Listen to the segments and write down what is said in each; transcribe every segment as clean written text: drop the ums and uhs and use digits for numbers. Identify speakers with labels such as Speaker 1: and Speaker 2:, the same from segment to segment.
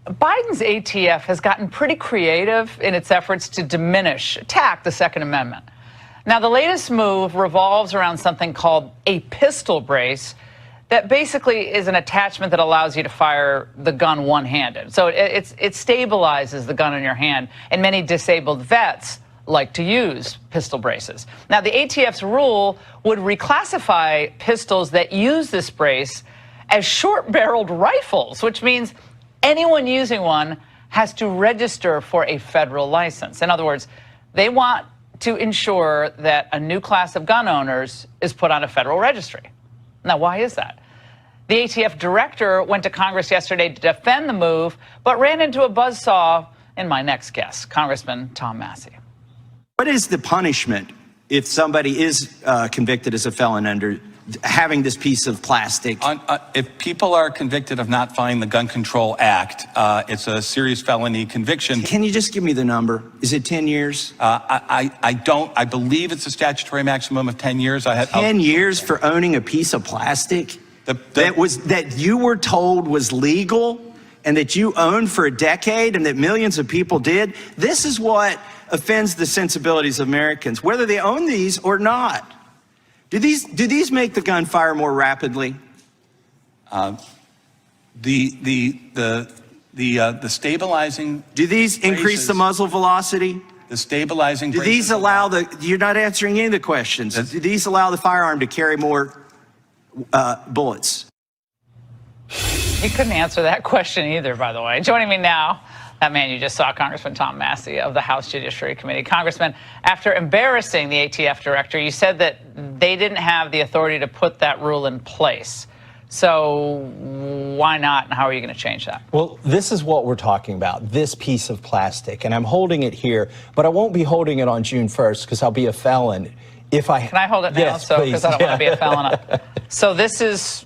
Speaker 1: Biden's ATF has gotten pretty creative in its efforts to attack the Second Amendment. Now, the latest move revolves around something called a pistol brace that basically is an attachment that allows you to fire the gun one-handed. So it stabilizes the gun in your hand, and many disabled vets like to use pistol braces. Now, the ATF's rule would reclassify pistols that use this brace as short-barreled rifles, which means anyone using one has to register for a federal license. In other words, they want to ensure that a new class of gun owners is put on a federal registry. Now, why is that? The ATF director went to Congress yesterday to defend the move, but ran into a buzzsaw in my next guest, Congressman Tom Massie.
Speaker 2: What is the punishment if somebody is convicted as a felon under having this piece of plastic?
Speaker 3: If people are convicted of not following the Gun Control Act, it's a serious felony conviction.
Speaker 2: Can you just give me the number? Is it 10 years?
Speaker 3: I don't. I believe it's a statutory maximum of 10 years.
Speaker 2: 10 years for owning a piece of plastic that you were told was legal and that you owned for a decade and that millions of people did? This is what offends the sensibilities of Americans, whether they own these or not. Do these make the gun fire more rapidly?
Speaker 3: The stabilizing.
Speaker 2: Do these increase the muzzle velocity?
Speaker 3: The stabilizing.
Speaker 2: Do these allow you're not answering any of the questions. Do these allow the firearm to carry more bullets?
Speaker 1: He couldn't answer that question either, by the way. Joining me now, that man you just saw, Congressman Tom Massie of the House Judiciary Committee. Congressman, after embarrassing the ATF director, you said that they didn't have the authority to put that rule in place. So why not, and how are you going to change that?
Speaker 4: Well, this is what we're talking about, this piece of plastic. And I'm holding it here, but I won't be holding it on June 1st because I'll be a felon. Can
Speaker 1: I hold it now?
Speaker 4: Yes,
Speaker 1: so because I don't want to be a felon. So this is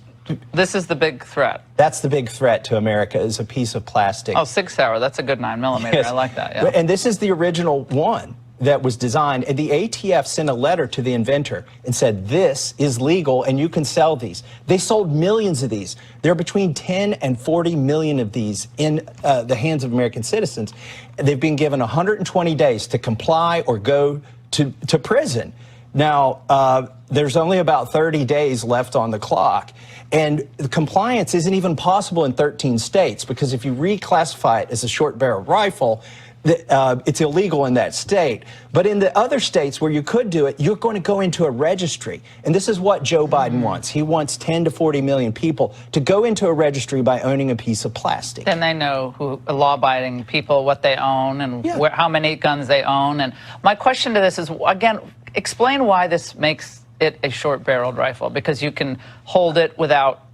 Speaker 1: the big threat.
Speaker 4: That's the big threat to America, is a piece of plastic.
Speaker 1: Oh, 6 Hour. That's a good 9mm. Yes. I like that. Yeah.
Speaker 4: And this is the original one that was designed. And the ATF sent a letter to the inventor and said, this is legal and you can sell these. They sold millions of these. There are between 10 and 40 million of these in the hands of American citizens. They've been given 120 days to comply or go to prison. Now, there's only about 30 days left on the clock. And compliance isn't even possible in 13 states because if you reclassify it as a short-barreled rifle, it's illegal in that state. But in the other states where you could do it, you're going to go into a registry. And this is what Joe Biden wants. He wants 10 to 40 million people to go into a registry by owning a piece of plastic.
Speaker 1: Then they know who law-abiding people, what they own, and how many guns they own. And my question to this is, again, explain why this makes it a short-barreled rifle, because you can hold it without,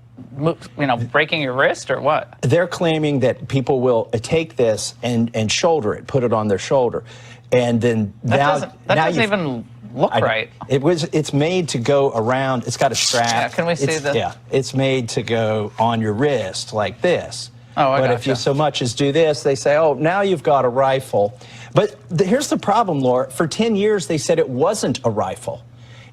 Speaker 1: breaking your wrist, or what? They're
Speaker 4: claiming that people will take this and shoulder it, put it on their shoulder, and then
Speaker 1: that doesn't even look right.
Speaker 4: It's made to go around. It's got a strap.
Speaker 1: Yeah, can we see the?
Speaker 4: Yeah, it's made to go on your wrist like this.
Speaker 1: Oh, I
Speaker 4: But
Speaker 1: gotcha.
Speaker 4: if you so much as do this, they say, oh, now you've got a rifle. But here's the problem, Laura. For 10 years, they said it wasn't a rifle.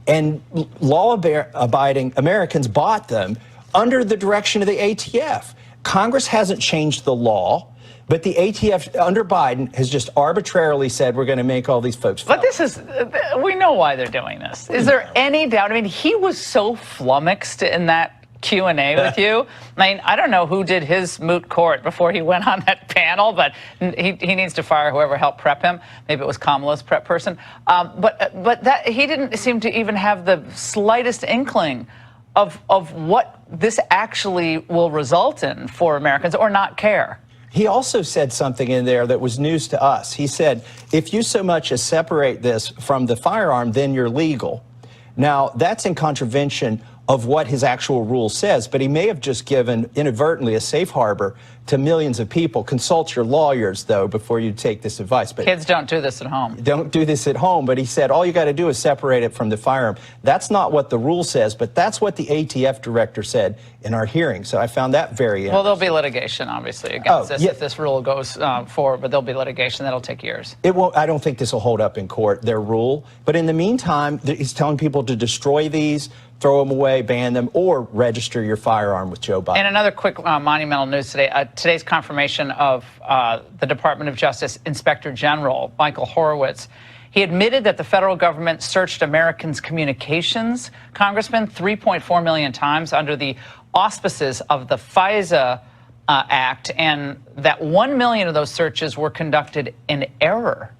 Speaker 4: And law-abiding Americans bought them under the direction of the ATF. Congress hasn't changed the law, but the ATF under Biden has just arbitrarily said we're going to make all these folks felons.
Speaker 1: But we know why they're doing this. Is there any doubt? I mean, he was so flummoxed in that Q&A with you. I mean, I don't know who did his moot court before he went on that panel, but he needs to fire whoever helped prep him. Maybe it was Kamala's prep person. But that he didn't seem to even have the slightest inkling of what this actually will result in for Americans, or not care.
Speaker 4: He also said something in there that was news to us. He said, if you so much as separate this from the firearm, then you're legal. Now, that's in contravention of what his actual rule says, but he may have just given inadvertently a safe harbor to millions of people. Consult your lawyers, though, before you take this advice. But
Speaker 1: kids don't do this at home.
Speaker 4: Don't do this at home, but he said all you got to do is separate it from the firearm. That's not what the rule says, but that's what the ATF director said in our hearing. So I found that very interesting.
Speaker 1: Well, there'll be litigation, obviously, against this if this rule goes forward, but there'll be litigation that'll take years.
Speaker 4: It won't. I don't think this will hold up in court, their rule. But in the meantime, he's telling people to destroy these, throw them away, ban them, or register your firearm with Joe Biden.
Speaker 1: And another quick monumental news today, a today's confirmation of the Department of Justice Inspector General, Michael Horowitz. He admitted that the federal government searched Americans' communications, Congressman, 3.4 million times under the auspices of the FISA Act, and that 1 million of those searches were conducted in error.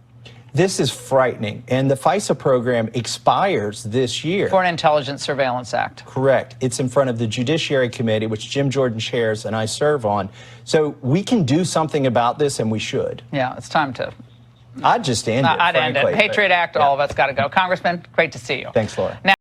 Speaker 4: This is frightening, and the FISA program expires this year.
Speaker 1: Foreign Intelligence Surveillance Act.
Speaker 4: Correct. It's in front of the Judiciary Committee, which Jim Jordan chairs and I serve on. So we can do something about this, and we should.
Speaker 1: Yeah, it's time to...
Speaker 4: I'd just end it,
Speaker 1: I'd end it.
Speaker 4: frankly,
Speaker 1: Patriot Act, all of us got to go. Congressman, great to see you.
Speaker 4: Thanks, Laura.
Speaker 1: Now,